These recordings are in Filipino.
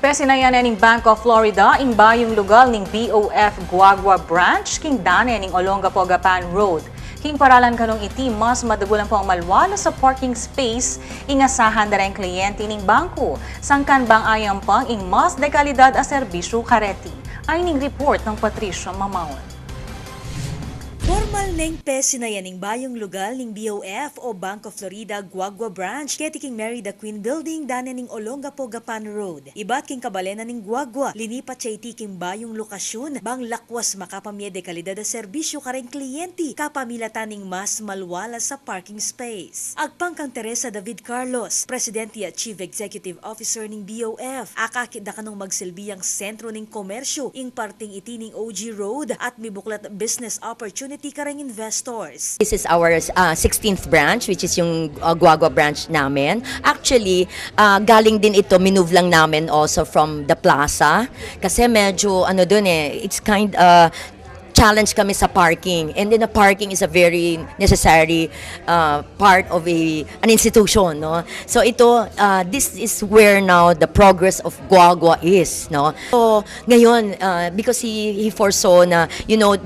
Pesinayan ning Bank of Florida, ing bayong lugar ning BOF Guagua Branch, king dane ning Olongapo Gapan Road. King paralan kanong iti, mas madagulan po ang malwala sa parking space, ingasahan na rin kliyente ning bangko. Sangkan bang ayang pang ing mas dekalidad a serbisyo kareti. Ay ning report ng Patricia Mamalen. Formal neng pesinayan ning bayong lugar ning BOF o Bank of Florida Guagua Branch keti king Mary the Queen Building dane ning Olongapo Gapan Road. Ibat king kabalena ning Guagua, linipat siya iti king bayong lokasyon bang lakwas makapamye de kalidad a serbisyo kareng kliyenti kapamilatan ning mas malwala sa parking space. Agpang kang Teresa David Carlos, Presidente at Chief Executive Officer ning BOF, akakit da kanong magsilbiyang sentro ning komersyo ing parting iti ning OG Road at mibuklat business opportunity kareng investors. This is our 16th branch, which is yung Guagua branch namin. Actually, galing din ito, minove lang namin also from the plaza. Kasi medyo, it's kind challenge kami sa parking. And then the parking is a very necessary part of an institution, no? So ito, this is where now the progress of Guagua is, no? So ngayon, because he foresaw na,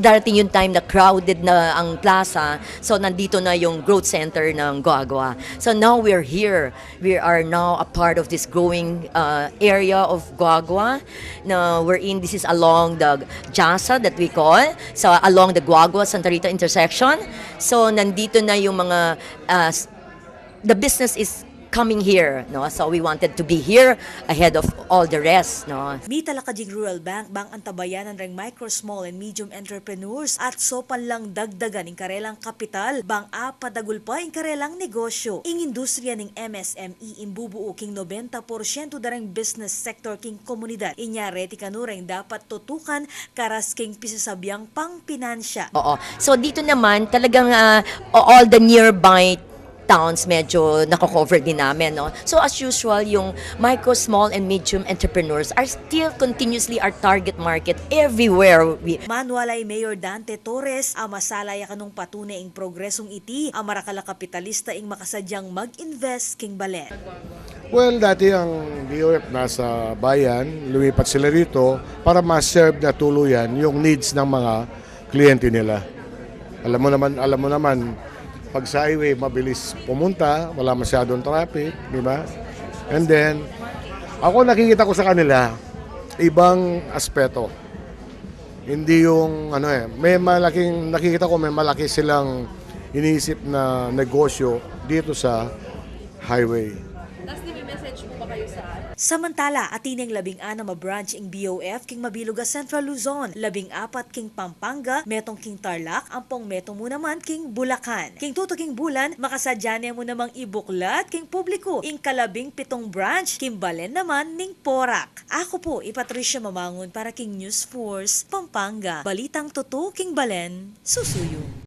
darating yung time na crowded na ang plaza, so nandito na yung growth center ng Guagua. So now we're here. We are now a part of this growing area of Guagua. Now we're in, this is along the Jasa that we call. So along the Guagua Santa Rita intersection. So nandito na yung mga the business is coming here, no? So we wanted to be here ahead of all the rest, no? Mitala kajing Rural Bank bang antabayanan reng micro, small and medium entrepreneurs at sopan lang dagdagan ing karelang kapital bang apadagul pa ing karelang negosyo. Ing industriya ning MSME imbubuo king 90% dareng business sector king komunidad. Inyare ti kanureng dapat tutukan karas king pisasabyang pang pinansya. Oo. So dito naman talagang all the nearby towns medyo nako-cover din namin, no? So as usual, yung micro, small, and medium entrepreneurs are still continuously our target market everywhere. Manualay Mayor Dante Torres, masalaya kanong patunay ing progresong iti, Marakal kapitalista ing makasadyang mag-invest king Balen. Well, dati ang BOF nasa bayan, lumipat sila rito para ma-serve na tuluyan yung needs ng mga kliyente nila. Alam mo naman, pag sa highway, mabilis pumunta, wala masyadong traffic, di ba? And then, ako nakikita ko sa kanila, ibang aspeto. Hindi yung, nakikita ko may malaki silang iniisip na negosyo dito sa highway. Tapos may message mo ba kayo sa Samantala, atineng 16 branch ing BOF king Mabiluga Central Luzon, 14 king Pampanga, metong king Tarlac, ampong meto mo naman king Bulacan. King tuto king Bulan, makasadyane mo namang ibuklat king publiko, ing 17 branch, king Balen naman ning Porac. Ako po, Patricia Mamangon para king News Force, Pampanga. Balitang totoo king Balen, susuyo.